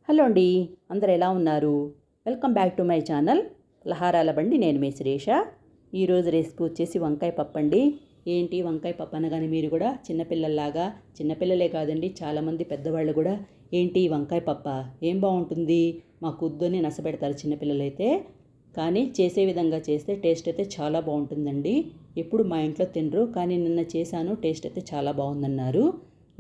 Hello అండి, అందరు ఎలా ఉన్నారు? Welcome back to my channel Laharala Bandi. నేను మీ శ్రీష. ఈరోజు రెసిపీ వచ్చేసి వంకాయ పప్పు అండి. ఏంటి వంకాయ పప్పు అనగానే మీరు కూడా చిన్నపిల్లల్లాగా, చిన్నపిల్లలే కాదండి చాలామంది పెద్దవాళ్ళు కూడా ఏంటి వంకాయ పప్ప ఏం బాగుంటుంది మాకు వద్దని నసపెడతారు చిన్నపిల్లలైతే. కానీ చేసే విధంగా చేస్తే టేస్ట్ అయితే చాలా బాగుంటుందండి. ఎప్పుడు మా ఇంట్లో తినరు, కానీ నిన్న చేశాను, టేస్ట్ అయితే చాలా బాగుందన్నారు.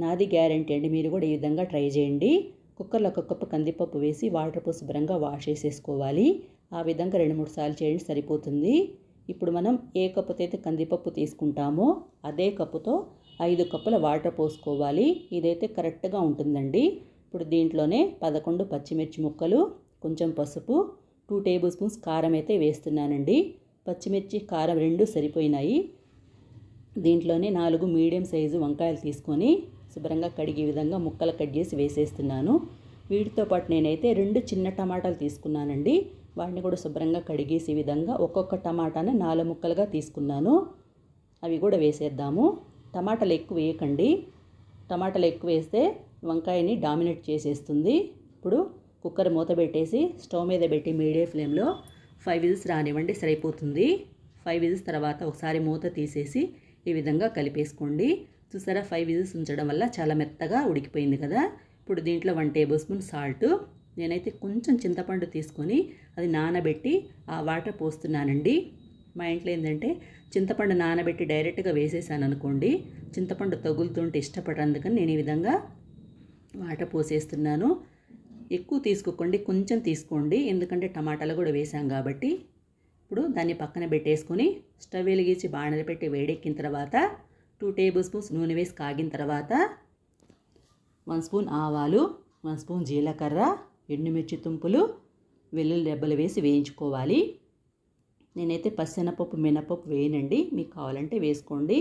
నాది గ్యారంటీ అండి, మీరు కూడా ఈ విధంగా ట్రై చేయండి. కుక్కర్లో ఒక కప్పు కందిపప్పు వేసి వాటర్ పోసి శుభ్రంగా వాష్ చేసేసుకోవాలి. ఆ విధంగా 2-3 సార్లు చేయండి, సరిపోతుంది. ఇప్పుడు మనం ఏ కప్పుతో అయితే కందిపప్పు తీసుకుంటామో అదే కప్పుతో 5 కప్పుల వాటర్ పోసుకోవాలి. ఇదైతే కరెక్ట్గా ఉంటుందండి. ఇప్పుడు దీంట్లోనే 11 పచ్చిమిర్చి ముక్కలు, కొంచెం పసుపు, 2 టేబుల్ స్పూన్స్ కారం అయితే వేస్తున్నానండి. పచ్చిమిర్చి కారం 2 సరిపోయినాయి. దీంట్లోనే 4 మీడియం సైజు వంకాయలు తీసుకొని శుభ్రంగా కడిగే విధంగా ముక్కలు కట్ చేసి వేసేస్తున్నాను. వీటితో పాటు నేనైతే 2 చిన్న టమాటాలు తీసుకున్నానండి. వాటిని కూడా శుభ్రంగా కడిగేసి విధంగా ఒక్కొక్క టమాటాని 4 ముక్కలుగా తీసుకున్నాను. అవి కూడా వేసేద్దాము. టమాటాలు ఎక్కువ వేయకండి, టమాటాలు ఎక్కువ వేస్తే వంకాయని డామినేట్ చేసేస్తుంది. ఇప్పుడు కుక్కర్ మూత పెట్టేసి స్టవ్ మీద పెట్టి మీడియం ఫ్లేమ్లో 5 విజిల్స్ రానివ్వండి, సరిపోతుంది. 5 విజిల్స్ తర్వాత ఒకసారి మూత తీసేసి ఈ విధంగా కలిపేసుకోండి. చూసారా, 5 విజిల్స్ ఉంచడం వల్ల చాలా మెత్తగా ఉడికిపోయింది కదా. ఇప్పుడు దీంట్లో 1 టేబుల్ స్పూన్ సాల్ట్, నేనైతే కొంచెం చింతపండు తీసుకొని అది నానబెట్టి ఆ వాటర్ పోస్తున్నానండి. మా ఇంట్లో ఏంటంటే చింతపండు నానబెట్టి డైరెక్ట్గా వేసేసాను అనుకోండి, చింతపండు తగులుతుంటే ఇష్టపడనందుకని నేను ఈ విధంగా వాటర్ పోసేస్తున్నాను. ఎక్కువ తీసుకోకండి, కొంచెం తీసుకోండి, ఎందుకంటే టమాటాలు కూడా వేసాం కాబట్టి. ఇప్పుడు దాన్ని పక్కన పెట్టేసుకొని స్టవ్ వెలిగించి బాణలు పెట్టి వేడెక్కిన తర్వాత 2 టేబుల్ స్పూన్స్ నూనె వేసి కాగిన తర్వాత 1 స్పూన్ ఆవాలు, 1 స్పూన్ జీలకర్ర, ఎండుమిర్చి తుంపులు, వెల్లుల్లి రెబ్బలు వేసి వేయించుకోవాలి. నేనైతే పచ్చెనపప్పు మినపప్పు వేయనండి, మీకు కావాలంటే వేసుకోండి.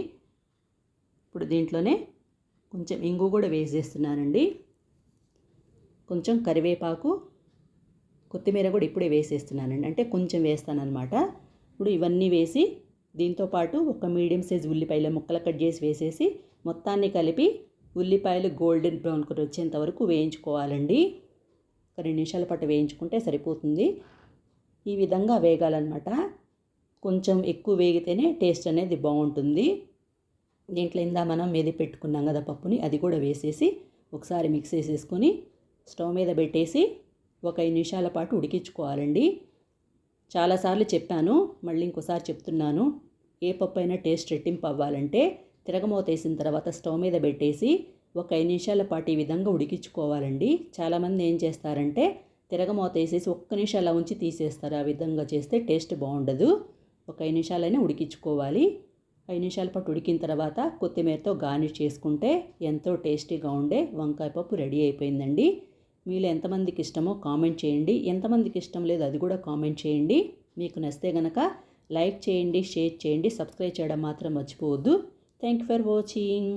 ఇప్పుడు దీంట్లోనే కొంచెం ఇంగు కూడా వేసేస్తున్నానండి. కొంచెం కరివేపాకు, కొత్తిమీర కూడా ఇప్పుడే వేసేస్తున్నానండి, అంటే కొంచెం వేస్తానన్నమాట. ఇప్పుడు ఇవన్నీ వేసి దీంతోపాటు ఒక మీడియం సైజ్ ఉల్లిపాయల ముక్కలు కట్ చేసి వేసేసి మొత్తాన్ని కలిపి ఉల్లిపాయలు గోల్డెన్ బ్రౌన్ కలర్ వచ్చేంత వరకు వేయించుకోవాలండి. ఒక 2 నిమిషాల పాటు వేయించుకుంటే సరిపోతుంది. ఈ విధంగా వేగాలన్నమాట. కొంచెం ఎక్కువ వేగితేనే టేస్ట్ అనేది బాగుంటుంది. దీంట్లో ఇందా మనం మెది పెట్టుకున్నాం కదా పప్పుని, అది కూడా వేసేసి ఒకసారి మిక్స్ చేసేసుకొని స్టవ్ మీద పెట్టేసి ఒక 5 నిమిషాల పాటు ఉడికించుకోవాలండి. చాలాసార్లు చెప్పాను, మళ్ళీ ఇంకోసారి చెప్తున్నాను. ఏ పప్పు అయినా టేస్ట్ రెట్టింపు అవ్వాలంటే తిరగమూత వేసిన తర్వాత స్టవ్ మీద పెట్టేసి ఒక 5 నిమిషాల పాటు ఈ విధంగా ఉడికించుకోవాలండి. చాలామంది ఏం చేస్తారంటే తిరగమూత వేసేసి 1 నిమిషం అలా ఉంచి తీసేస్తారు. ఆ విధంగా చేస్తే టేస్ట్ బాగుండదు. ఒక 5 నిమిషాలైనా ఉడికించుకోవాలి. 5 నిమిషాల పాటు ఉడికిన తర్వాత కొత్తిమీరతో గార్నిష్ చేసుకుంటే ఎంతో టేస్టీగా ఉండే వంకాయ పప్పు రెడీ అయిపోయిందండి. మీలో ఎంతమందికి ఇష్టమో కామెంట్ చేయండి, ఎంతమందికి ఇష్టం లేదు అది కూడా కామెంట్ చేయండి. మీకు నచ్చితే కనుక లైక్ చేయండి, షేర్ చేయండి, సబ్స్క్రైబ్ చేయడం మాత్రం మర్చిపోవద్దు. Thank you for watching.